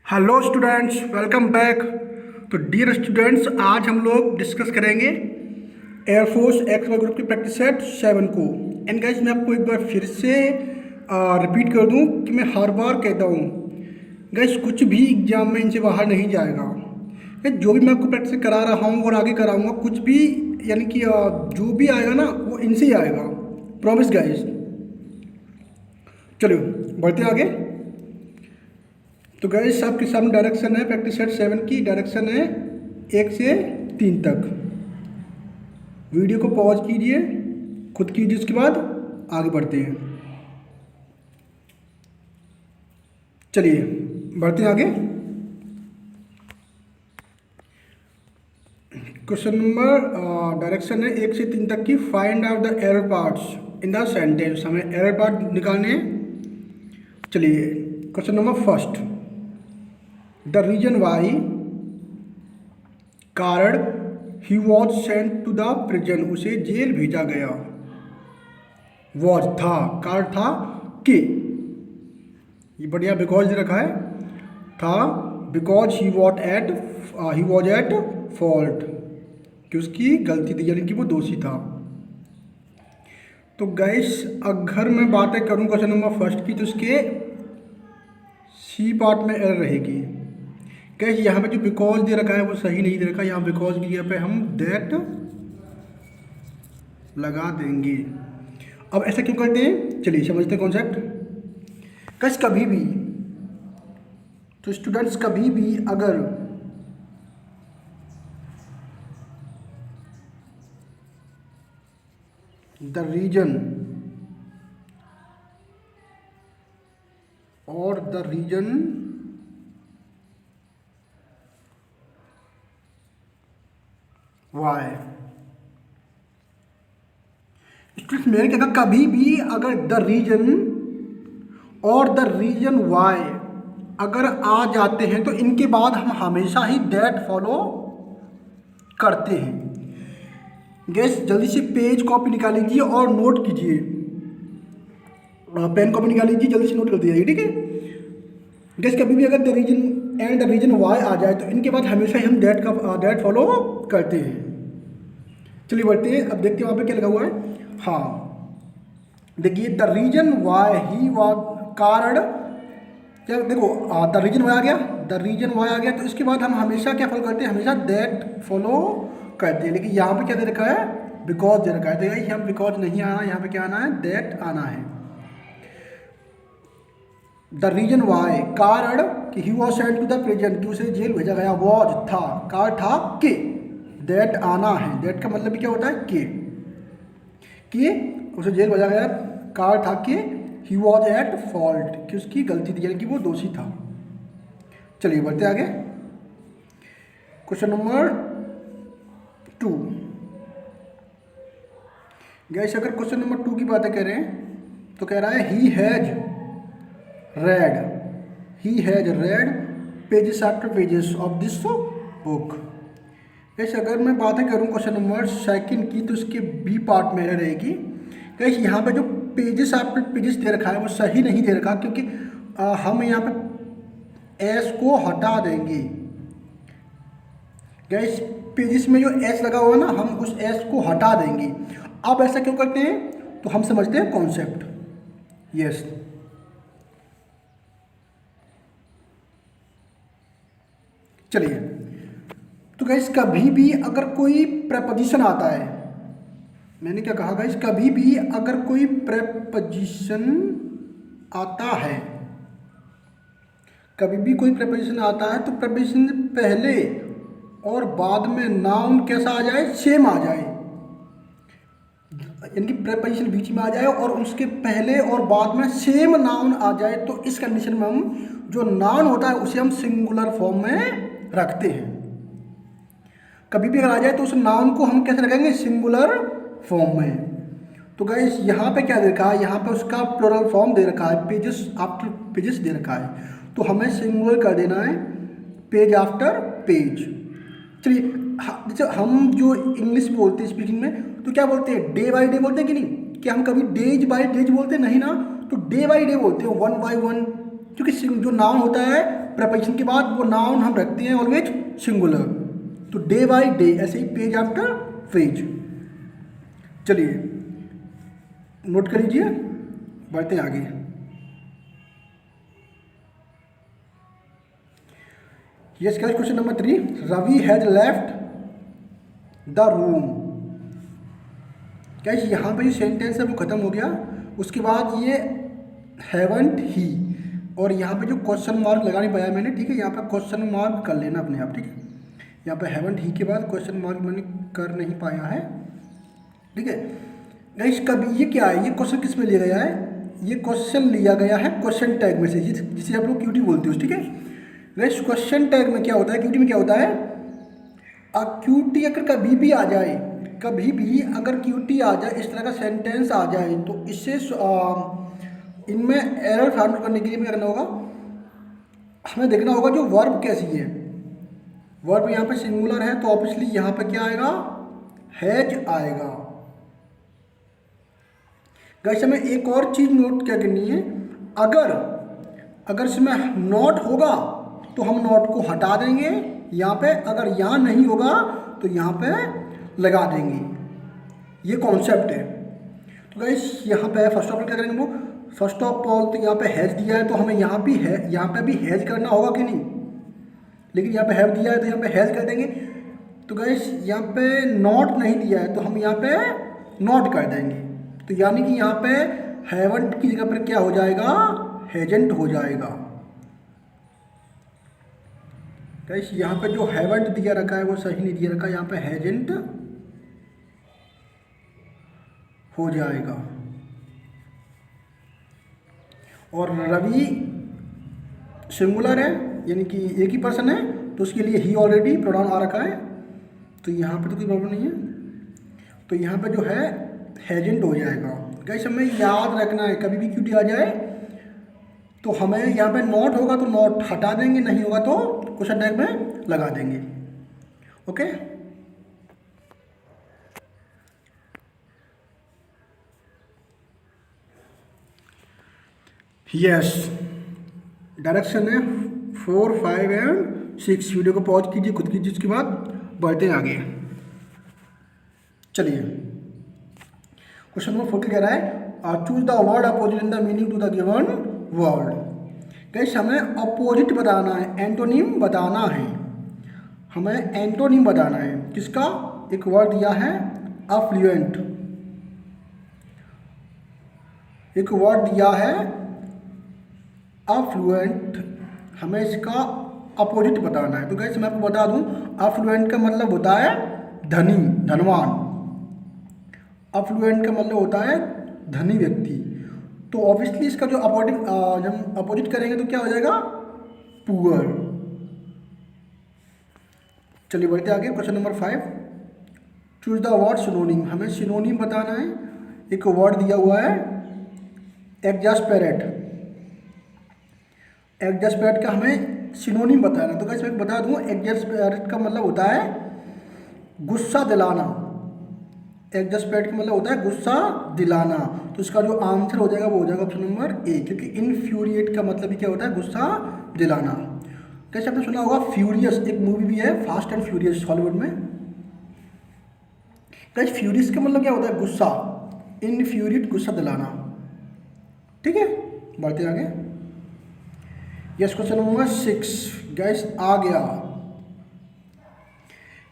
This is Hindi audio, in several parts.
Hello students, welcome back. तो डियर स्टूडेंट्स, आज हम लोग डिस्कस करेंगे एयरफोर्स एक्स ग्रुप की प्रैक्टिस सेट 7 को। एंड गाइस, मैं आपको एक बार फिर से रिपीट कर दूं कि मैं हर बार कहता हूं गाइस, कुछ भी एग्जाम में इनसे बाहर नहीं जाएगा। जो भी मैं आपको प्रैक्टिस करा रहा हूँ और आगे कराऊंगा, कुछ भी यानी कि जो भी आएगा ना वो इनसे ही आएगा, प्रॉमिस गाइस। चलो बढ़ते आगे। तो गाइस, आपके सामने डायरेक्शन है प्रैक्टिस सेट 7 की। डायरेक्शन है 1 से 3 तक। वीडियो को पॉज कीजिए, खुद कीजिए, उसके बाद आगे बढ़ते हैं। चलिए बढ़ते हैं आगे। क्वेश्चन नंबर डायरेक्शन है 1 से 3 तक की। Find out the error parts in the sentence. हमें एरर पार्ट निकालने हैं। चलिए question number first, the reason why, कारण he was sent to the prison, उसे जेल भेजा गया। वॉज था, कारण था कि, ये बढ़िया बिकॉज रखा है, था because he was at fault, कि उसकी गलती थी, यानी कि वो दोषी था। तो गाइस, अगर मैं बातें करूं क्वेश्चन नंबर फर्स्ट की, तो इसके सी पार्ट में एरर रहेगी। गाइस, यहाँ पे जो बिकॉज दे रखा है वो सही नहीं दे रखा। यहाँ बिकॉज की जगह पे हम दैट लगा देंगे। अब ऐसा क्यों करते हैं, चलिए समझते हैं कॉन्सेप्ट। गाइस, कभी भी तो स्टूडेंट्स, कभी भी अगर द रीजन और द रीजन वाई, स्टूडेंट्स मैंने क्या कहा, कभी भी अगर द रीजन और द रीजन वाई अगर आ जाते हैं तो इनके बाद हम हमेशा ही दैट फॉलो करते हैं। गैस, जल्दी से पेज कॉपी निकाल लीजिए और नोट कीजिए। पेन कॉपी निकाल लीजिए, जल्दी से नोट कर दीजिए, ठीक है। गैस, कभी भी अगर the reason and the reason why आ जाए तो इनके बाद हमेशा ही हम दैट फॉलो करते हैं। चलिए बढ़ते हैं। अब देखते हैं वहाँ पे क्या लगा हुआ है। हाँ देखिए, the reason why he was, कारण क्या, देखो द रीजन वाई आ गया, द रीजन वाई आ गया, तो इसके बाद हम हमेशा क्या फॉलो करते हैं, हमेशा दैट फॉलो करते हैं। लेकिन यहाँ पे क्या दे रखा है, बिकॉज दे रखा है। तो यहाँ बिकॉज नहीं आना, यहाँ पे क्या आना है, दैट आना है। द रीजन वाई, कारण कि he was sent to the prison, कि उसे जेल भेजा गया। वॉज था, कारण था कि, दैट आना है। दैट का मतलब भी क्या होता है, कि उसे जेल भेजा गया, कारण था कि ही वॉज एट फॉल्ट, कि उसकी गलती थी, यानी कि वो दोषी था। चलिए बढ़ते आगे। Question number 2। गैस, अगर क्वेश्चन नंबर 2 की बातें करें तो कह रहा है he has red pages after pages of this book. ऐसे अगर मैं बातें करूं क्वेश्चन नंबर 2 की, तो इसके बी पार्ट में रहेगी। गाइस, यहाँ पे जो पेजेस आफ्टर पेजेस दे रखा है वो सही नहीं दे रखा, क्योंकि हम यहाँ पे एस को हटा देंगे। गाइस, पेजेस में जो एस लगा हुआ है ना, हम उस एस को हटा देंगे। अब ऐसा क्यों करते हैं, तो हम समझते हैं कॉन्सेप्ट। यस, चलिए। तो गाइस, कभी भी अगर कोई प्रेपोजिशन आता है, मैंने क्या कहा गाइस, कभी भी अगर कोई प्रेपोजिशन आता है, कभी भी कोई प्रेपोजिशन आता है, तो प्रेपोजिशन पहले और बाद में नाउन कैसा आ जाए, सेम आ जाए। यानी कि प्रेपोजिशन बीच में आ जाए और उसके पहले और बाद में सेम नाउन आ जाए, तो इस कंडीशन में हम जो नाउन होता है उसे हम सिंगुलर फॉर्म में रखते हैं। कभी भी अगर आ जाए तो उस नाउन को हम कैसे रखेंगे, सिंगुलर फॉर्म में। तो गाइस, यहाँ पे क्या दे रखा है, यहाँ पे उसका प्लूरल फॉर्म दे रखा है, पेजेस आफ्टर पेजेस दे रखा है, तो हमें सिंगुलर कर देना है, पेज आफ्टर पेज। चलिए, जैसे हम जो इंग्लिश बोलते हैं स्पीकिंग में, तो क्या बोलते हैं, डे बाई डे बोलते हैं कि नहीं, कि हम कभी डेज बाई डेज बोलते हैं, नहीं ना, तो डे बाई डे बोलते हैं, 1 बाई 1, क्योंकि जो नाउन होता है प्रपोजिशन के बाद वो नाउन हम रखते हैं ऑलवेज सिंगुलर। तो डे बाय डे, ऐसे ही पेज आफ्टर पेज। चलिए नोट कर लीजिए, बढ़ते हैं आगे। Yes guys, question number 3, Ravi has left the room. Guys यहाँ पे जो सेंटेंस है वो खत्म हो गया, उसके बाद ये हैवंट ही, और यहाँ पे जो क्वेश्चन मार्क लगा नहीं पाया मैंने, ठीक है, यहाँ पे क्वेश्चन मार्क कर लेना अपने आप, ठीक है। यहाँ पे हैवंट ही के बाद क्वेश्चन मार्क मैंने कर नहीं पाया है, ठीक है गाइस। कभी ये क्या है, ये क्वेश्चन किस में लिया गया है, ये क्वेश्चन लिया गया है क्वेश्चन टैग में से, जिसे आप लोग क्यूटी बोलते हो, ठीक है गाइस। क्वेश्चन टैग में क्या होता है, क्यूटी में क्या होता है, क्यूटी अगर कभी भी आ जाए, कभी भी अगर क्यूटी आ जाए, इस तरह का सेंटेंस आ जाए, तो इससे इनमें एरर फाइंड करने के लिए क्या करना होगा, हमें देखना होगा जो वर्ब कैसी है। वर्ब यहाँ पे सिंगुलर है तो ऑब्वियसली यहाँ पे क्या आएगा, हैज आएगा। गाइस हमें एक और चीज नोट क्या करनी है, अगर इसमें नॉट होगा तो हम नॉट को हटा देंगे यहाँ पे, अगर यहाँ नहीं होगा तो यहाँ पे लगा देंगे, ये कॉन्सेप्ट है। तो गाइस यहाँ पे फर्स्ट ऑफ ऑल क्या करेंगे, वो फर्स्ट ऑफ ऑल तो यहाँ पे हैज दिया है तो हमें यहाँ पे भी हैज करना होगा कि नहीं, लेकिन यहाँ पे हैव दिया है तो यहाँ पे हैज कर देंगे। तो गाइस यहाँ पे नॉट नहीं दिया है तो हम यहाँ पे नॉट कर देंगे, तो यानी कि यहाँ पे हैवंट की जगह पर क्या हो जाएगा, हैजेंट हो जाएगा। गाइस यहाँ पे जो हैवंट दिया रखा है वो सही नहीं दिया रखा है, यहाँ पे हैजेंट हो जाएगा। और रवि सिंगुलर है यानी कि एक ही पर्सन है, तो उसके लिए ही ऑलरेडी प्रोनाउन आ रखा है, तो यहाँ पे तो कोई प्रॉब्लम नहीं है, तो यहाँ पे जो है हैजेंट हो जाएगा। गाइस हमें याद रखना है, कभी भी क्यूटी आ जाए तो हमें यहाँ पे नॉट होगा तो नॉट हटा देंगे, नहीं होगा तो क्वेश्चन टैग में लगा देंगे, ओके। यस, डायरेक्शन है 4, 5 एंड 6। वीडियो को पॉज कीजिए, खुद कीजिए, उसके बाद बढ़ते हैं आगे। चलिए क्वेश्चन नंबर 4 कह रहा है, choose the word opposite in the meaning to the given word. Guys हमें अपोजिट बताना है, एंटोनिम बताना है, हमें एंटोनिम बताना है किसका, एक वर्ड दिया है अफ्लुएंट, एक वर्ड दिया है अफ्लुएंट, हमें इसका अपोजिट बताना है। तो गाइस मैं आपको बता दूं, अफ्लुएंट का मतलब होता है धनी, धनवान। अफ्लुएंट का मतलब होता है धनी व्यक्ति, तो ऑब्वियसली इसका जो जब हम अपोजिट करेंगे तो क्या हो जाएगा, पुअर। चलिए बढ़ते आगे, question number 5, choose the word synonym. हमें सिनोनिम बताना है, एक वर्ड दिया हुआ है एक्जास्पेरेट, एक्जास्पेरेट का हमें सिनोनिम बताना है। तो गाइस मैं बता दूं, एक्जास्पेरेट का मतलब होता है गुस्सा दिलाना, एक्जास्पेरेट का मतलब होता है गुस्सा दिलाना, तो इसका जो आंसर हो जाएगा वो हो जाएगा ऑप्शन नंबर ए, क्योंकि इनफ्यूरिएट का मतलब भी क्या होता है, गुस्सा दिलाना। कैसे आपने सुना होगा फ्यूरियस, एक मूवी भी है फास्ट एंड फ्यूरियस हॉलीवुड में। गाइस फ्यूरियस का मतलब क्या होता है, गुस्सा, इनफ्यूरिएट गुस्सा दिलाना, ठीक है। बढ़ते आगे, यस क्वेश्चन नंबर 6 गाइस आ गया।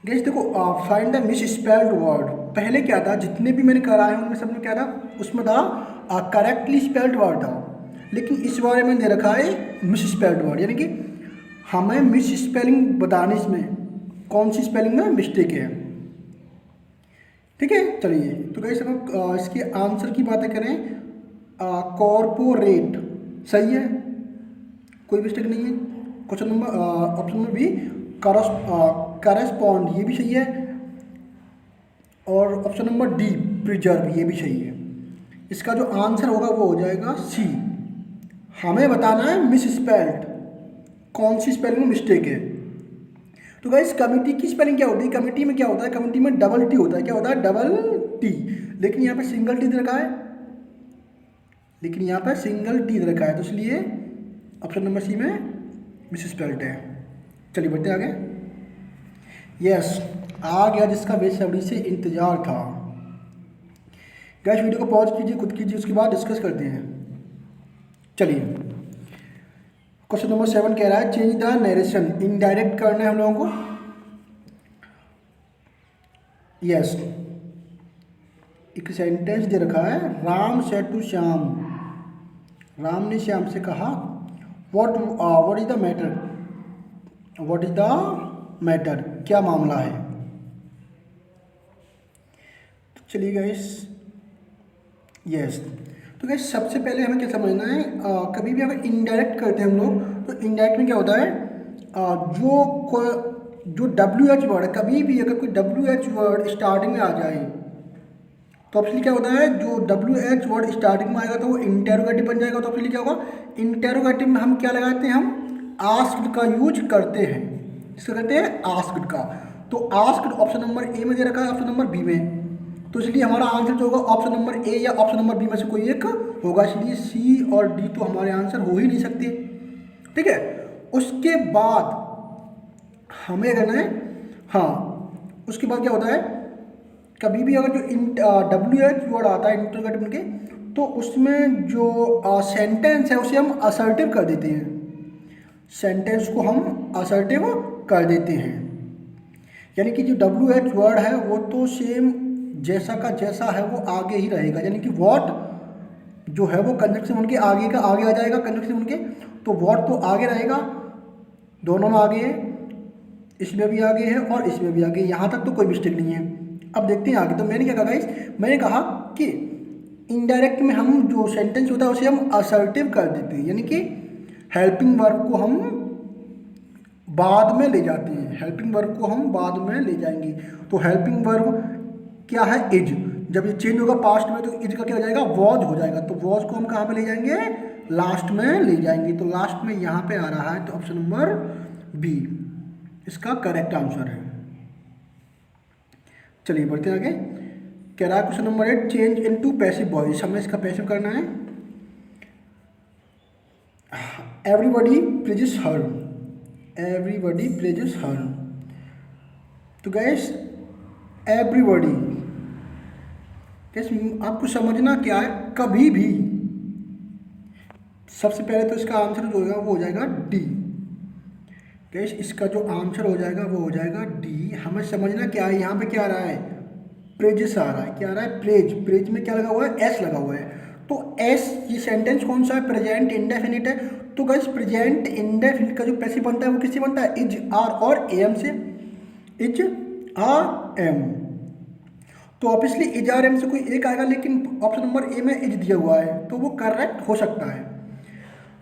गाइस देखो, find the miss spelled word. पहले क्या था, जितने भी मैंने कराए हैं उनमें सब में क्या था, उसमें था करेक्टली स्पेल्ड वर्ड था, लेकिन इस बारे में दे रखा है मिस स्पेल्ड वर्ड, यानी कि हमें मिस स्पेलिंग बताने, इसमें कौन सी स्पेलिंग में मिस्टेक है, ठीक है। चलिए तो गाइस हम इसके आंसर की बातें करें, कॉर्पोरेट सही है, कोई मिस्टेक नहीं है। Question number option number B correspond, ये भी सही है, और ऑप्शन नंबर डी प्रिजर्व, ये भी सही है। इसका जो आंसर होगा वो हो जाएगा सी। हमें बताना है मिस स्पेल्ड, कौन सी स्पेलिंग में मिस्टेक है। तो गाइस कमिटी की स्पेलिंग क्या होती है, कमिटी में क्या होता है, कमिटी में डबल टी होता है, क्या होता है, डबल टी, लेकिन यहाँ पे सिंगल टी दे रखा है, लेकिन यहाँ पे सिंगल टी दे रखा है, तो इसलिए ऑप्शन नंबर सी में मिस स्पेल्ड है। चलिए बढ़ते आगे। यस, आ गया जिसका बेसब्री से इंतजार था। गैस वीडियो को पॉज कीजिए, खुद कीजिए, उसके बाद डिस्कस करते हैं। चलिए क्वेश्चन नंबर 7 कह रहा है चेंज द नरेशन, इनडायरेक्ट करना है हम लोगों को। यस, एक सेंटेंस दे रखा है, राम सेड टू श्याम, राम ने श्याम से कहा what is the matter, what is the matter, क्या मामला है। तो चलिए गाइस, यस, तो गाइस सबसे पहले हमें क्या समझना है, कभी भी अगर इनडायरेक्ट करते हैं हम लोग, तो इनडायरेक्ट में क्या होता है, जो WH वर्ड है, कभी भी अगर कोई WH वर्ड स्टार्टिंग में आ जाए तो ऑप्शनली क्या होता है, जो WH वर्ड स्टार्टिंग में आएगा तो वो इंटेरोगेटिव बन जाएगा। तो ऑप्शनली क्या होगा, इंटेरोगेटिव में हम क्या लगाते हैं, हम आस्क्ड का यूज करते हैं। इसका कहते हैं आस्क्ड का। तो आस्क्ड ऑप्शन नंबर ए में दे रखा है, ऑप्शन नंबर बी में, तो इसलिए हमारा आंसर जो होगा ऑप्शन नंबर ए या ऑप्शन नंबर बी में से कोई एक होगा। इसलिए सी और डी तो हमारे आंसर हो ही नहीं सकते। ठीक है, उसके बाद हमें करना है, हाँ, उसके बाद क्या होता है, कभी भी अगर जो WH वर्ड आता है इंटरोगेटिव के, तो उसमें जो सेंटेंस है उसे हम असर्टिव कर देते हैं, सेंटेंस को हम असर्टिव कर देते हैं। यानी कि जो WH वर्ड है वो तो सेम जैसा का जैसा है वो आगे ही रहेगा। यानी कि व्हाट जो है वो कंजक्शन उनके आगे का आगे आ जाएगा, कंजक्शन उनके, तो व्हाट तो आगे रहेगा, दोनों में आगे है, इसमें भी आगे है और इसमें भी आगे, यहाँ तक तो कोई मिस्टेक नहीं है। अब देखते हैं आगे। तो मैंने क्या कहा गाइस, मैंने कहा कि इनडायरेक्ट में हम जो सेंटेंस होता है उसे हम असर्टिव कर देते हैं, यानी कि हेल्पिंग वर्ब को हम बाद में ले जाते हैं, हेल्पिंग वर्ब को हम बाद में ले जाएंगे। तो हेल्पिंग वर्ब क्या है, इज, जब ये चेंज होगा पास्ट में तो इज का क्या हो जाएगा, वॉज हो जाएगा। तो वॉज को हम कहाँ पे ले जाएंगे, लास्ट में ले जाएंगे। तो लास्ट में यहाँ पे आ रहा है, तो ऑप्शन नंबर बी इसका करेक्ट आंसर है। चलिए बढ़ते हैं आगे। कह रहा है question number 8 change into passive voice, हमें इसका पैसिव करना है। एवरीबॉडी प्रेजेस हर, एवरीबॉडी प्रेजेस हर। तो गैस एवरीबॉडी, गैस आपको समझना क्या है, कभी भी सबसे पहले तो इसका आंसर जो होगा वो हो जाएगा डी। गैस इसका जो आंसर हो जाएगा वो हो जाएगा डी। हमें समझना क्या है, यहाँ पे क्या आ रहा है, प्रेजेस आ रहा है, क्या आ रहा है, प्रेज, प्रेज में क्या लगा हुआ है, एस लगा हुआ है। तो एस, ये सेंटेंस कौन सा है, प्रेजेंट इंडेफिनिट है। तो गैस प्रेजेंट इंडेफिनिट का जो पैसिव बनता है वो किससे बनता है, इज, आर और एम से, इज, आर, एम। तो ऑब्वियसली इज, आर, एम से कोई एक आएगा, लेकिन ऑप्शन नंबर ए में इज दिया हुआ है तो वो करेक्ट हो सकता है।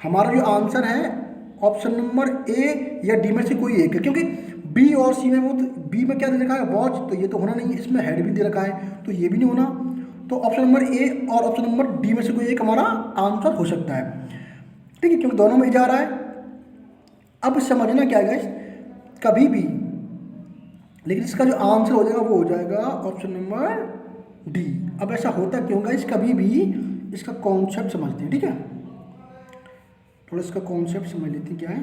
हमारा जो आंसर है ऑप्शन नंबर ए या डी में से कोई एक है, क्योंकि बी और सी में, वो बी में क्या दे रखा है, वॉच, तो ये तो होना नहीं है, इसमें हेड भी दे रखा है तो ये भी नहीं होना। तो ऑप्शन नंबर ए और ऑप्शन नंबर डी में से कोई एक हमारा आंसर हो सकता है। ठीक है, क्योंकि दोनों में जा रहा है। अब समझना क्या है गाइस, कभी भी, लेकिन इसका जो आंसर हो जाएगा वो हो जाएगा ऑप्शन नंबर डी। अब ऐसा होता क्यों गाइस, कभी भी इसका कॉन्सेप्ट समझते हैं। ठीक है, थोड़ा इसका कॉन्सेप्ट समझ लेते हैं क्या है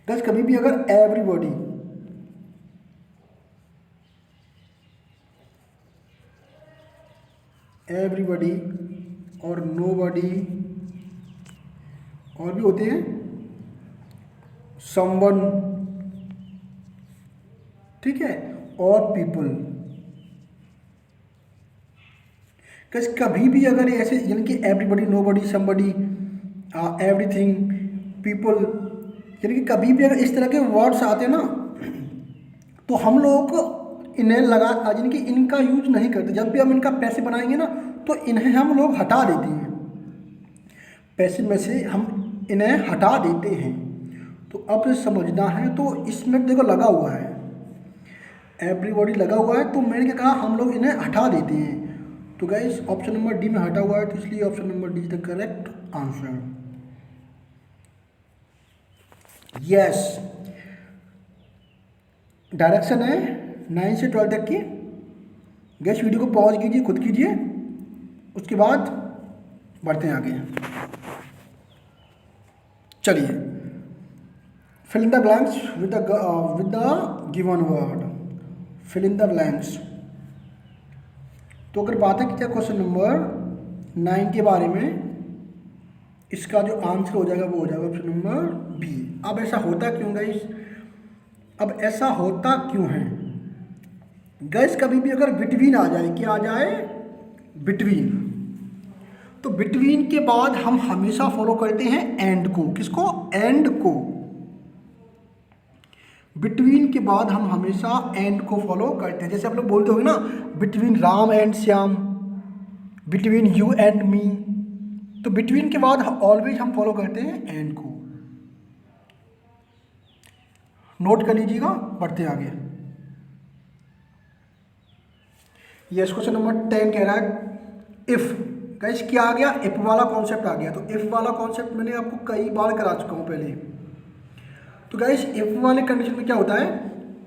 गाइस। कभी भी अगर एवरीबॉडी, एवरीबॉडी और नोबॉडी, और भी होते हैं समवन, ठीक है, और पीपल, कभी भी अगर ऐसे, यानी कि everybody, nobody, somebody, everything, people, यानी कि कभी भी अगर इस तरह के वर्ड्स आते हैं ना, तो हम लोग इन्हें लगा, यानी कि इनका यूज नहीं करते। जब भी हम इनका पैसे बनाएंगे ना तो इन्हें हम लोग हटा देते हैं, पैसे में से हम इन्हें हटा देते हैं। तो अब समझना है, तो इसमें देखो लगा हुआ है, एवरीबॉडी लगा हुआ है, तो मैंने क्या कहा, हम लोग इन्हें हटा देते हैं। तो गाइस ऑप्शन नंबर डी में हटा हुआ है, तो इसलिए option number D is the correct answer. Yes, direction है 9 से 12 तक की। गैस वीडियो को पॉज कीजिए, खुद कीजिए, उसके बाद बढ़ते हैं आगे। चलिए, fill in the blanks with the given word, fill in the blanks. तो अगर बात है कि क्वेश्चन नंबर 9 के बारे में, इसका जो आंसर हो जाएगा वो हो जाएगा ऑप्शन नंबर बी। अब ऐसा होता क्यों गाइस? अब ऐसा होता क्यों है गाइस? कभी भी अगर बिटवीन आ जाए, क्या आ जाए? बिटवीन, तो बिटवीन के बाद हम हमेशा फॉलो करते हैं एंड को। किसको? एंड को। बिटवीन के बाद हम हमेशा एंड को फॉलो करते हैं। जैसे आप लोग बोलते होंगे ना, between Ram and Shyam, between you and me, तो बिटवीन के बाद ऑलवेज हम फॉलो करते हैं एंड को। नोट कर लीजिएगा, बढ़ते आगे। यस, क्वेश्चन नंबर 10 कह रहा है इफ। गाइस क्या आ गया? इफ वाला कॉन्सेप्ट आ गया। तो इफ वाला कॉन्सेप्ट मैंने आपको कई बार करा चुका हूं पहले। तो गाइस इफ वाले कंडीशन में क्या होता है?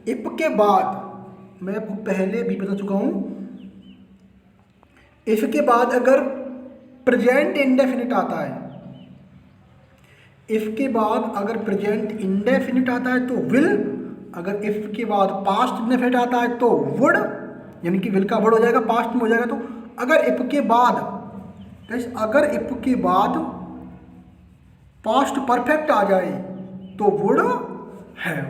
इफ के बाद, मैं आपको पहले भी बता चुका हूं, इफ के बाद अगर प्रेजेंट इंडेफिनिट आता है, इफ के बाद अगर प्रेजेंट इंडेफिनिट आता है तो विल, अगर इफ के बाद पास्ट इंडेफिनिट आता है तो वुड, यानी कि विल का वर्ड हो जाएगा, पास्ट में हो जाएगा। तो अगर इफ के बाद, अगर इफ के बाद पास्ट परफेक्ट आ जाए तो वुड हैव।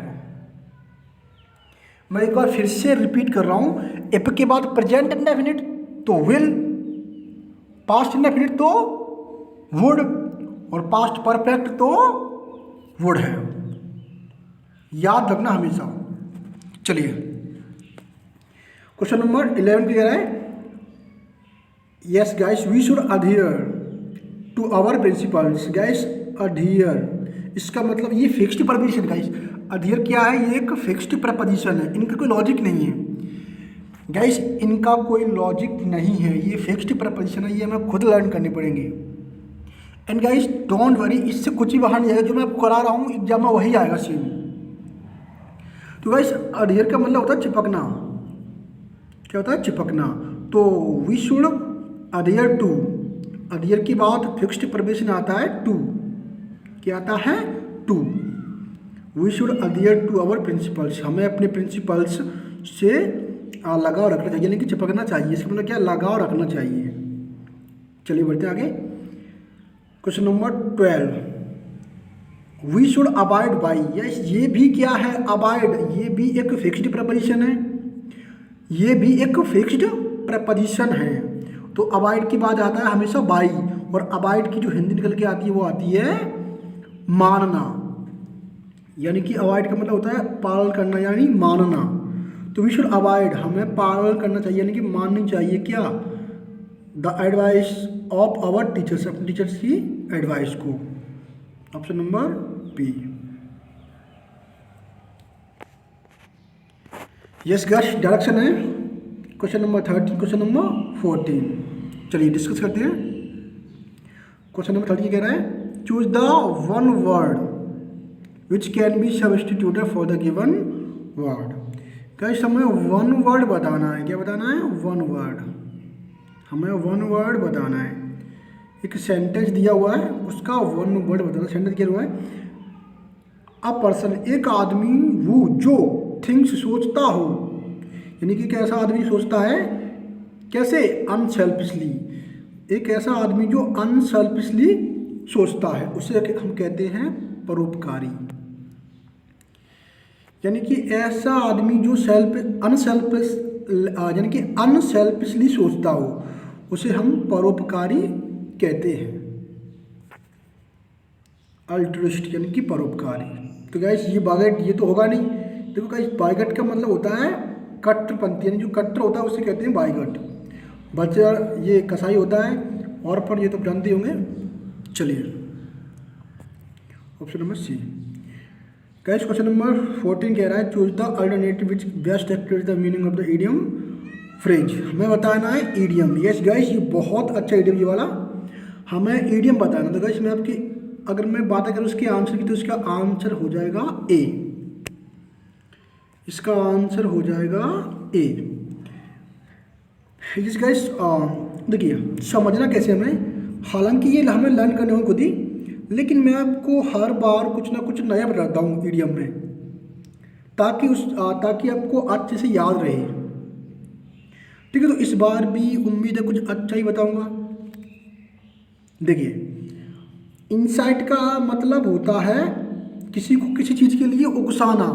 मैं एक बार फिर से रिपीट कर रहा हूं, इफ के बाद प्रेजेंट इंडेफिनिट तो विल, पास्ट इंडेफिनिट तो वुड, और पास्ट परफेक्ट तो वुड है। याद रखना हमेशा। चलिए, क्वेश्चन नंबर 11 कह रहा है yes guys we should adhere to our principles. Guys adhere, इसका मतलब ये फिक्स्ड प्रपोजिशन। गाइस अडहियर क्या है? ये एक फिक्स्ड प्रपोजिशन है, इनका कोई लॉजिक नहीं है। गाइस इनका कोई लॉजिक नहीं है, ये फिक्स्ड प्रपोजिशन है, ये हमें खुद लर्न करने पड़ेंगे। एंड गाइस डोंट वरी, इससे कुछ ही बाहर नहीं आएगा। जो मैं आपको करा रहा हूँ एग्जाम में वही आएगा सेम। तो गाइस अडहियर का मतलब होता है चिपकना। क्या होता है? चिपकना। तो we should adhere to, adhere की बात फिक्स्ड प्रपोजिशन आता है टू। क्या आता है? To. We should adhere to our principles, हमें अपने प्रिंसिपल्स से लगाव रखना चाहिए, यानी कि चिपकना चाहिए। इसका मतलब क्या? लगाव रखना चाहिए। चलिए बढ़ते आगे। Question number 12, we should abide by. Yes, ये भी क्या है? अबाइड, ये भी एक फिक्स्ड प्रपोजिशन है, ये भी एक फिक्स्ड प्रपोजिशन है। तो अबाइड की बात आता है हमेशा बाई, और अबाइड की जो हिंदी निकल के आती है वो आती है मानना। यानी कि अबाइड का मतलब होता है पालन करना, यानी मानना। तो वी शुड अबाइड, हमें पालन करना चाहिए, यानी कि माननी चाहिए क्या? The advice of our teachers, अपने टीचर्स की एडवाइस को। Option number B. Yes guys direction है क्वेश्चन नंबर 13, क्वेश्चन नंबर 14। चलिए डिस्कस करते हैं। क्वेश्चन नंबर 13 कह रहा है choose the one word which can be substituted for the given word. Guys हमें वन वर्ड बताना है। क्या बताना है? One word. हमें वन वर्ड बताना है। एक सेंटेंस दिया हुआ है, उसका वन वर्ड बताना। सेंटेंस क्या हुआ है? अ पर्सन, एक आदमी वो जो थिंग्स सोचता हो, यानी कि कैसा आदमी सोचता है? कैसे? अनसेल्फिशली। एक ऐसा आदमी जो अनसेल्फिशली सोचता है उसे हम कहते हैं परोपकारी। यानी कि ऐसा आदमी जो यानी कि अनसेल्फिशली सोचता हो उसे हम परोपकारी कहते हैं। अल्ट्रुइस्ट यानी कि परोपकारी। तो गाइस ये बागट ये तो होगा नहीं। देखो गाइस बाइगट का मतलब होता है कट्टरपंथी, यानी जो कट्टर होता है उसे कहते हैं बाइगट। बच्चा ये कसाई होता है, और पर ये तो जानते होंगे। चलिए option number C. Guys question number 14 कह रहा है choose the alternative which best express the meaning of the idiom phrase. हमें बताना है इडियम। यस गाइस ये बहुत अच्छा इडियम ये वाला, हमें इडियम बताना। तो गाइस मैं आपकी अगर मैं बात करूँ उसके आंसर की, तो इसका आंसर हो जाएगा ए। इसका आंसर हो जाएगा ए। यस गाइस देखिए समझना कैसे हमें, हालांकि ये हमें लर्न करने होंगे खुद ही। लेकिन मैं आपको हर बार कुछ ना कुछ नया बताता हूँ ईडियम में, ताकि आपको अच्छे से याद रहे। ठीक है, तो इस बार भी उम्मीद है कुछ अच्छा ही बताऊंगा। देखिए, इंसाइट का मतलब होता है किसी को किसी चीज़ के लिए उकसाना,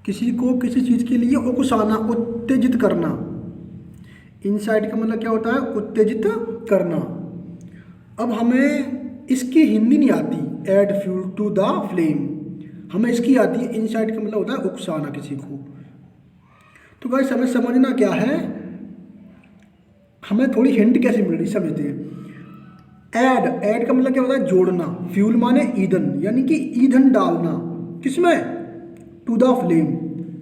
किसी को किसी चीज़ के लिए उकसाना, उत्तेजित करना। इंसाइट का मतलब क्या होता है? उत्तेजित करना। अब हमें इसकी हिंदी नहीं आती, add fuel to the flame, हमें इसकी आती है। इंसाइट का मतलब होता है उकसाना किसी को। तो गाइस हमें समझना क्या है, हमें थोड़ी हिंट कैसे मिल रही समझते हैं। ऐड का मतलब क्या होता है? जोड़ना। फ्यूल माने ईंधन, यानी कि ईंधन डालना किसमें? To the flame.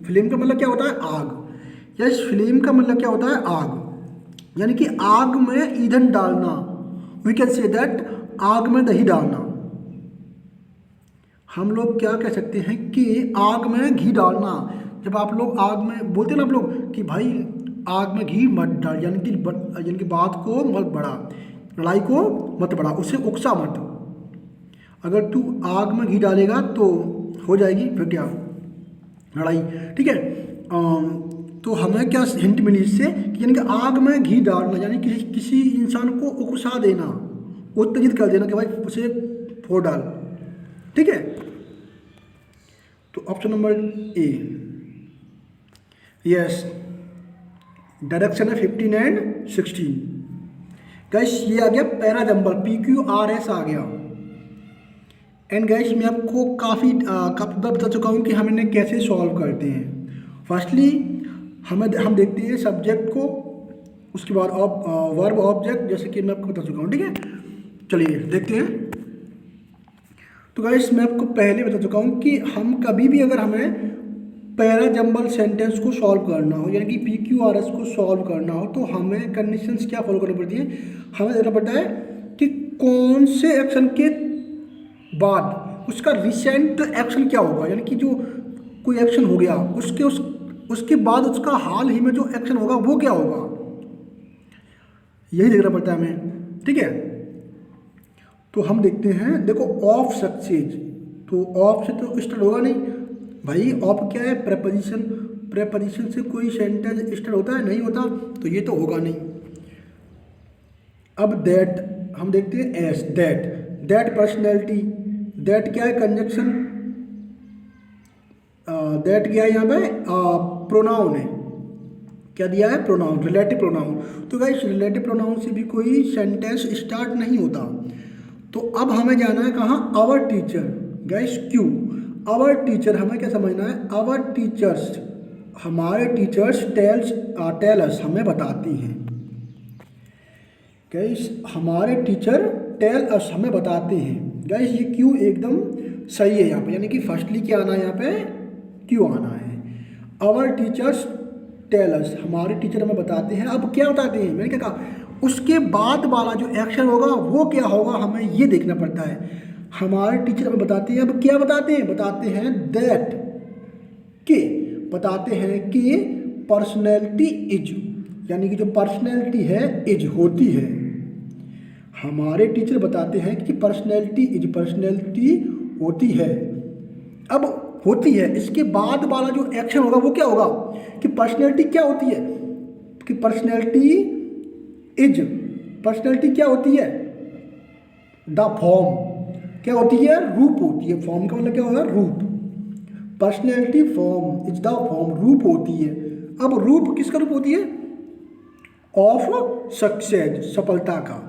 फ्लेम का मतलब क्या होता है? आग। यस, फ्लेम का मतलब क्या होता है? आग, यानी कि आग में ईंधन डालना। वी कैन से दैट आग में दही डालना। हम लोग क्या कह सकते हैं कि आग में घी डालना। जब आप लोग आग में बोलते हैं ना आप लोग कि भाई आग में घी मत डाल, यानी कि बात को मत बढ़ा, लड़ाई को मत बढ़ा, उसे उकसा मत। अगर तू आग में घी डालेगा तो हो जाएगी फिर क्या? लड़ाई। ठीक है। तो हमें क्या हिंट मिली इससे कि यानी कि आग में घी डालना, यानी किसी इंसान को उकसा देना, उत्तेजित कर देना कि भाई उसे फोड़ डाल। ठीक है, तो option number A. Yes, direction है 15 एंड 16। गैस ये आ गया पैरा जंबल, PQRS आ गया। एंड गैस मैं आपको काफ़ी बार बता चुका हूँ कि हम इन्हें कैसे सॉल्व करते हैं। फर्स्टली हम देखते हैं सब्जेक्ट को, उसके बाद वर्ब ऑब्जेक्ट, जैसे कि मैं आपको बता चुका हूँ। ठीक है, चलिए देखते हैं। तो गाइस मैं आपको पहले बता चुका हूँ कि हम कभी भी अगर हमें पैरा जंबल सेंटेंस को सॉल्व करना हो, यानी कि PQRS को सॉल्व करना हो, तो हमें कंडीशंस क्या फॉलो करनी पड़ती है? हमें देखना पड़ता है कि कौन से एक्शन के बाद उसका रिसेंट एक्शन क्या होगा, यानी कि जो कोई एक्शन हो गया उसके बाद उसका हाल ही में जो एक्शन होगा वो क्या होगा, यही देखना पड़ता है हमें। ठीक है, तो हम देखते हैं। देखो, ऑफ सक्सेस, तो ऑफ से तो स्टार्ट होगा नहीं भाई। ऑफ क्या है? प्रेपोजिशन। प्रेपोजिशन से कोई सेंटेंस स्टार्ट होता है? नहीं होता, तो ये तो होगा नहीं। अब दैट हम देखते हैं। एस, दैट पर्सनैलिटी, दैट क्या है? कंजक्शन। दैट क्या है यहाँ पे? प्रोनाउन है। क्या दिया है? Pronoun, relative pronoun. तो गाइस रिलेटिव प्रोनाउन से भी कोई सेंटेंस स्टार्ट नहीं होता। तो अब हमें जाना है कहाँ? Our teacher. गाइस क्यों आवर टीचर? हमें क्या समझना है? आवर टीचर्स, हमारे टीचर्स टेल अस, हमें बताती हैं। गाइस हमारे टीचर टेल अस, हमें बताते हैं। गाइस ये क्यों एकदम सही है यहाँ पे, यानी कि फर्स्टली क्या आना है यहाँ पे? क्यों आना है। आवर टीचर्स टेल अस, हमारे टीचर हमें बताते हैं। अब क्या बताते हैं? मैंने क्या कहा? उसके बाद वाला जो एक्शन होगा वो क्या होगा, हमें ये देखना पड़ता है। हमारे टीचर हमें बताते हैं। अब क्या बताते हैं? बताते हैं दैट, कि बताते हैं कि पर्सनैलिटी इज, यानी कि जो पर्सनैलिटी है इज होती है। हमारे टीचर बताते हैं कि पर्सनैलिटी इज, पर्सनैलिटी होती है। अब होती है, इसके बाद वाला जो एक्शन होगा वो क्या होगा? कि पर्सनैलिटी क्या होती है? कि पर्सनैलिटी इज, पर्सनैलिटी क्या होती है? द फॉर्म क्या होती है? रूप होती है। फॉर्म का मतलब क्या होगा? रूप। Personality form is the form, रूप होती है। अब रूप किसका रूप होती है? ऑफ सक्सेस, सफलता का।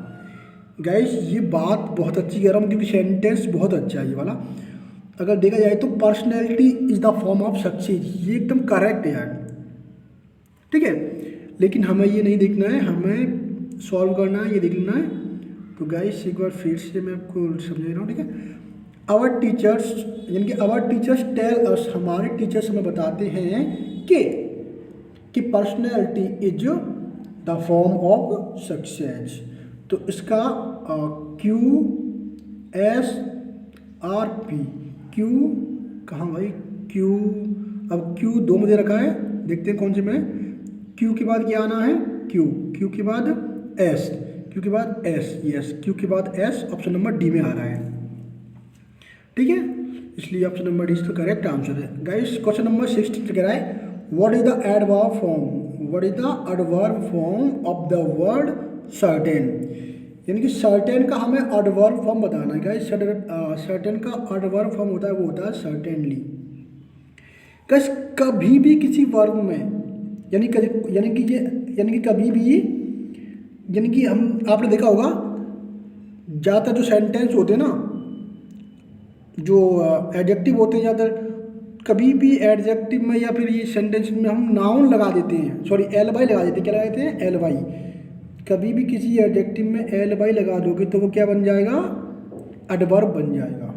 गाइस ये बात बहुत अच्छी कह रहा हूँ क्योंकि सेंटेंस बहुत अच्छा है ये वाला। अगर देखा जाए तो personality is the form of success, ये एकदम करेक्ट है यार। ठीक है, लेकिन हमें ये नहीं देखना है, हमें सॉल्व करना है, ये देखना है। तो गाइस एक बार फिर से मैं आपको समझा रहा हूँ। ठीक है, आवर टीचर्स, यानी कि आवर टीचर्स टेल अस, हमारे टीचर्स हमें बताते हैं कि personality is the form of success. तो इसका QSRP, क्यू कहाँ भाई? क्यू, अब क्यू दो मुझे रखा है, देखते हैं कौन से में। क्यू के बाद क्या आना है? क्यू के बाद एस, क्यू के बाद एस, यस क्यू के बाद एस, ऑप्शन नंबर डी में आ रहा है। ठीक है, इसलिए ऑप्शन नंबर डी इसका करेक्ट आंसर है। गाइस क्वेश्चन नंबर 16 कह रहा है what is the adverb form, what is the adverb form of the word certain, यानी कि सर्टेन का हमें एडवर्ब फॉर्म बताना है। गाइस सर्टेन का एडवर्ब फॉर्म होता है, वो होता है सर्टेनली। गाइस कभी भी किसी वर्ब में यानी कि कभी भी, यानी कि हम आपने देखा होगा ज़्यादातर जो सेंटेंस होते हैं ना, जो एडजेक्टिव होते हैं ज़्यादातर, कभी भी एडजेक्टिव में या फिर ये सेंटेंस में हम नाउन लगा देते हैं, सॉरी एल वाई लगा देते हैं। क्या लगा देते हैं? L Y. कभी भी किसी एडजेक्टिव में एल वाई लगा दोगे तो वो क्या बन जाएगा? एडवर्ब बन जाएगा।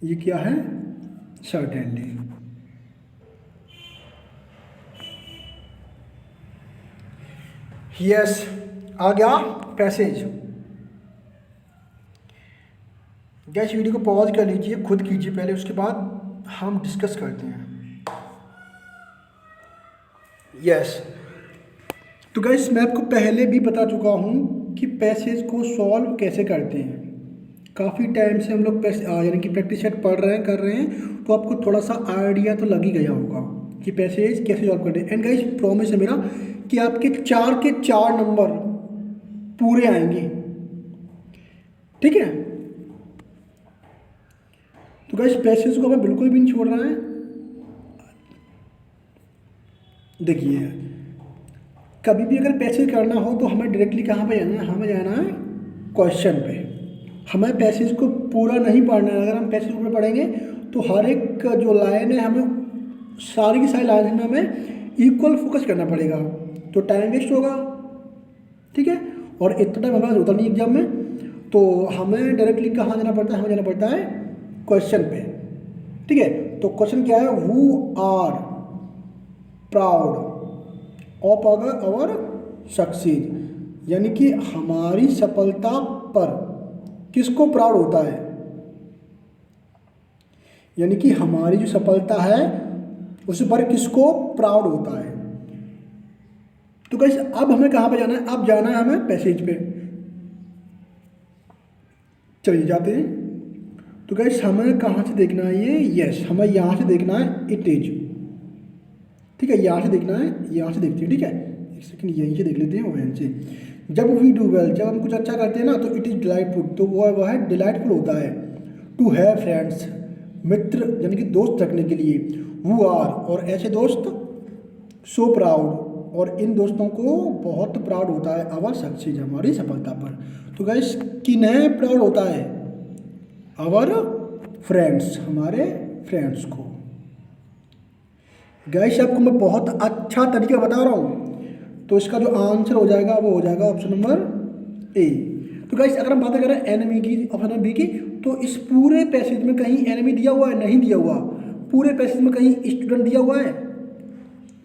ये क्या है? सर्टेनली। यस, आ गया पैसेज। गैस वीडियो को पॉज कर लीजिए, खुद कीजिए पहले, उसके बाद हम डिस्कस करते हैं। यस, तो गैस मैं आपको पहले भी बता चुका हूँ कि पैसेज को सॉल्व कैसे करते हैं। काफ़ी टाइम से हम लोग यानी कि प्रैक्टिस सेट पढ़ रहे हैं, कर रहे हैं, तो आपको थोड़ा सा आइडिया तो लग ही गया होगा कि पैसेज कैसे सॉल्व करते हैं। एंड गाइस प्रॉमिस है मेरा कि आपके 4 के 4 नंबर पूरे आएंगे। ठीक है, तो गाइस पैसेज को हमें बिल्कुल भी नहीं छोड़ रहा है। देखिए कभी भी अगर पैसेज करना हो तो हमें डायरेक्टली कहाँ पे जाना है? हमें जाना है क्वेश्चन पे। हमें पैसेज को पूरा नहीं पढ़ना है। अगर हम पैसेज पूरा पढ़ेंगे तो हर एक जो लाइन है हमें सारी की सारी लाइन में हमें इक्वल फोकस करना पड़ेगा, तो टाइम वेस्ट होगा। ठीक है, और इतना टाइम हमारे पास होता नहीं एग्जाम में, तो हमें डायरेक्टली कहाँ जाना पड़ता है? हमें जाना पड़ता है क्वेश्चन पे। ठीक है, तो क्वेश्चन क्या है? Who are proud of our succeed, यानी कि हमारी सफलता पर किसको प्राउड होता है, यानी कि हमारी जो सफलता है उस पर किसको प्राउड होता है। तो गाइस अब हमें कहाँ पे जाना है? अब जाना है हमें पैसेज पे। चलिए जाते हैं। तो गाइस हमें कहाँ से देखना है ये? यस, हमें यहाँ से देखना है इट इज। ठीक है, यहाँ से देखना है, यहाँ से देखते हैं। ठीक है, एक सेकंड यहीं से देख लेते हैं, वहीं से। जब वी डू वेल, जब हम कुछ अच्छा करते हैं ना, तो इट इज़ डिलाइटफुल, तो वो है डिलाइटफुल होता है। टू हैव फ्रेंड्स, मित्र यानी कि दोस्त रखने के लिए। हु आर, और ऐसे दोस्त। सो प्राउड, और इन दोस्तों को बहुत प्राउड होता है अवर सक्सेस, हमारी सफलता पर। तो गाइस किन्हें प्राउड होता है? अवर फ्रेंड्स, हमारे फ्रेंड्स को। गाइस आपको मैं बहुत अच्छा तरीका बता रहा हूँ, तो इसका जो आंसर हो जाएगा वो हो जाएगा ऑप्शन नंबर ए। तो गाइस अगर हम बात करें एनिमी की, ऑप्शन नंबर बी की, तो इस पूरे पैसेज में कहीं एनिमी दिया हुआ है? नहीं दिया हुआ। पूरे पैसेज में कहीं स्टूडेंट दिया हुआ है?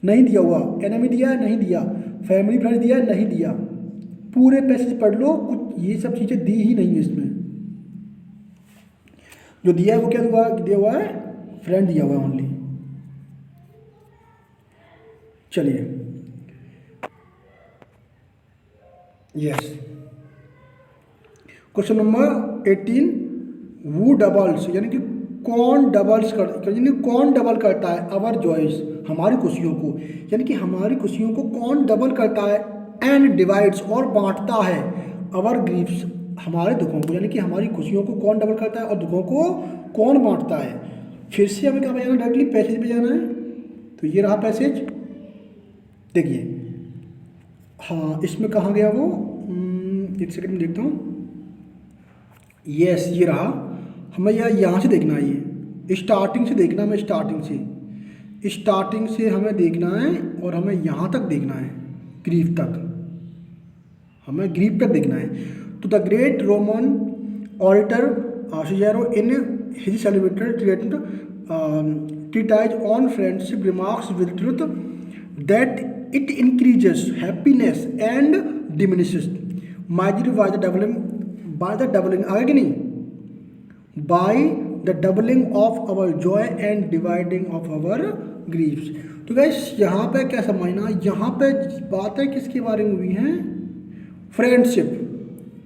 नहीं दिया हुआ। एनिमी दिया है? नहीं दिया। फैमिली फ्रेंड्स दिया है? नहीं दिया। पूरे पैसेज पढ़ लो, कुछ ये सब चीज़ें दी ही नहीं है इसमें। जो दिया है वो क्या दिया हुआ है? फ्रेंड दिया हुआ है ओनली। चलिए यस, क्वेश्चन नंबर 18, वू डबल्स, यानी कि कौन डबल्स यानी कौन डबल करता है अवर जॉयस, हमारी खुशियों को, यानी कि हमारी खुशियों को कौन डबल करता है। एंड डिवाइड्स, और बांटता है अवर ग्रीफ्स, हमारे दुखों को, यानी कि हमारी खुशियों को कौन डबल करता है और दुखों को कौन बांटता है। फिर से हमें कहाँ पे जाना? डायरेक्टली पैसेज पे जाना है। तो ये रहा पैसेज। देखिए हाँ, इसमें कहाँ गया वो? एक सेकंड में देखता हूँ। यस, ये रहा। हमें यहाँ से देखना है, ये स्टार्टिंग से देखना है। हमें स्टार्टिंग से हमें देखना है, और हमें यहाँ तक देखना है, ग्रीफ तक। हमें ग्रीफ तक देखना है। तो the great Roman auditor सिजेरो in his celebrated treatise on friendship remarks with truth that it increases happiness and diminishes misery by the doubling आगे कि नहीं, by the doubling of our joy and dividing of our grieves. तो गाइस यहाँ पे क्या समझना, यहाँ पे बातें किसके बारे में हुई हैं, फ्रेंडशिप।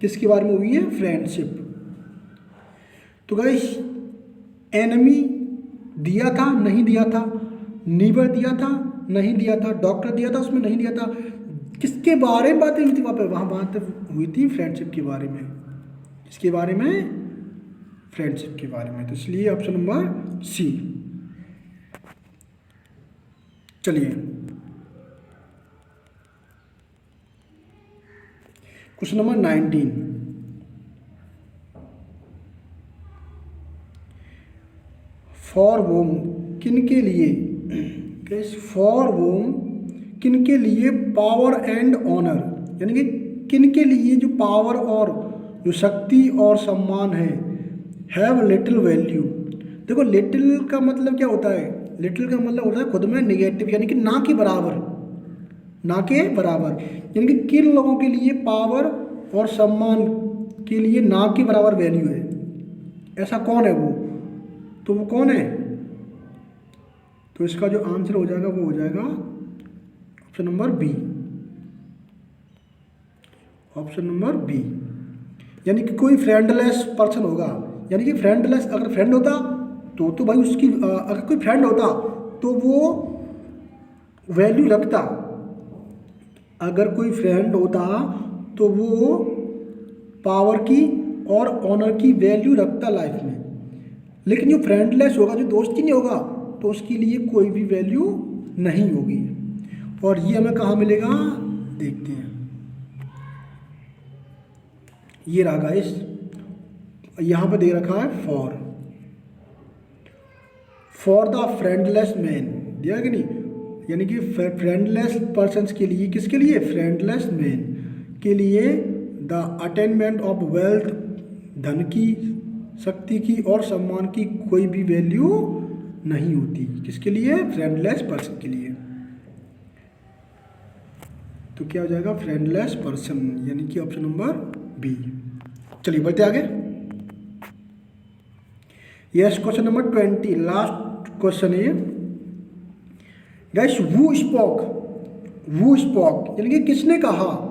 किसके बारे में हुई है, फ्रेंडशिप। तो गाइस एनिमी दिया था, नहीं दिया था, नीबर दिया था, नहीं दिया था, डॉक्टर दिया था, उसमें नहीं दिया था। किसके बारे में बातें हुई थी वहाँ पे, वहाँ बात हुई थी फ्रेंडशिप के बारे में। इसके बारे में, फ्रेंडशिप के बारे में। तो इसलिए ऑप्शन नंबर सी। चलिए क्वेश्चन नंबर 19। फॉर वोम किन के लिए, फॉर वोम किन के लिए पावर एंड ऑनर, यानी कि किन के लिए जो पावर और जो शक्ति और सम्मान है, हैव लिटिल वैल्यू। देखो लिटिल का मतलब क्या होता है, लिटिल का मतलब होता है खुद में निगेटिव, यानी कि ना के बराबर, ना के बराबर। यानी कि किन लोगों के लिए पावर और सम्मान के लिए ना के बराबर वैल्यू है, ऐसा कौन है वो, तो वो कौन है। तो इसका जो आंसर हो जाएगा वो हो जाएगा option number B, option number B. यानी कि कोई फ्रेंडलेस पर्सन होगा, यानी कि फ्रेंडलेस अगर फ्रेंड होता तो भाई उसकी अगर कोई फ्रेंड होता तो वो वैल्यू रखता, अगर कोई फ्रेंड होता तो वो पावर की और ऑनर की वैल्यू रखता लाइफ में। लेकिन जो फ्रेंडलेस होगा, जो दोस्त ही नहीं होगा, तो उसके लिए कोई भी वैल्यू नहीं होगी। और ये हमें कहाँ मिलेगा, देखते हैं। ये रहा गाइस, यहाँ पे दे रखा है फॉर द फ्रेंडलेस मैन, दिया कि नहीं, यानी कि फ्रेंडलेस पर्सन्स के लिए, किसके लिए, फ्रेंडलेस मैन के लिए द अटेनमेंट ऑफ वेल्थ, धन की, शक्ति की और सम्मान की कोई भी वैल्यू नहीं होती। किसके लिए, फ्रेंडलेस पर्सन के लिए। तो क्या हो जाएगा, फ्रेंडलेस पर्सन, यानी कि ऑप्शन नंबर बी। चलिए बढ़ते आगे। Yes, question number 20, last question है गाइस। वू स्पोक यानी कि किसने कहा,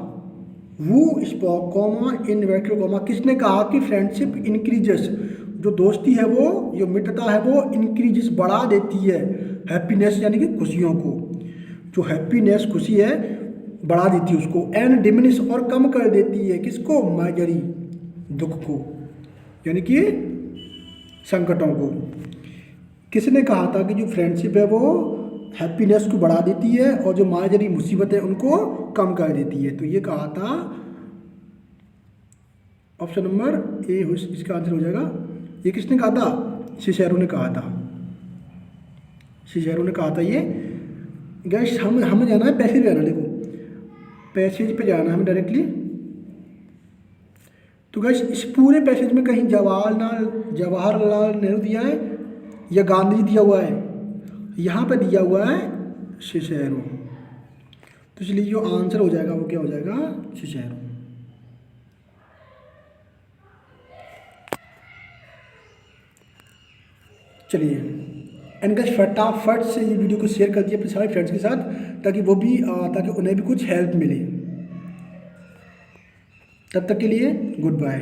वू स्पोक कॉमा इनवर्टेड कॉमा, किसने कहा कि फ्रेंडशिप इंक्रीजेस, जो दोस्ती है वो, जो मित्रता है वो इंक्रीजेस, बढ़ा देती है हैप्पीनेस, यानी कि खुशियों को, जो हैप्पीनेस खुशी है बढ़ा देती है उसको, एंड डिमिनिश और कम कर देती है किसको, माइजरी, दुख को, यानी कि संकटों को। किसने कहा था कि जो फ्रेंडशिप है वो हैप्पीनेस को बढ़ा देती है और जो माइजरी मुसीबत है उनको कम कर देती है। तो ये कहा था ऑप्शन नंबर ए, इसका आंसर हो जाएगा। ये किसने कहा था, सिसेरो ने कहा था, सिसेरो ने कहा था ये। गैस हमें जाना है पैसेज पे जाना, देखो पैसेज पे जाना है हमें डायरेक्टली। तो गैस इस पूरे पैसेज में कहीं जवाहरलाल नेहरू दिया है या गांधी दिया हुआ है, यहाँ पे दिया हुआ है सिसेरो। तो इसलिए जो आंसर हो जाएगा वो क्या हो जाएगा, सिसेरो। चलिए एंड गाइस फटाफट से ये वीडियो को शेयर कर दिए अपने सारे फ्रेंड्स के साथ, ताकि वो भी ताकि उन्हें भी कुछ हेल्प मिले। तब तक के लिए गुड बाय।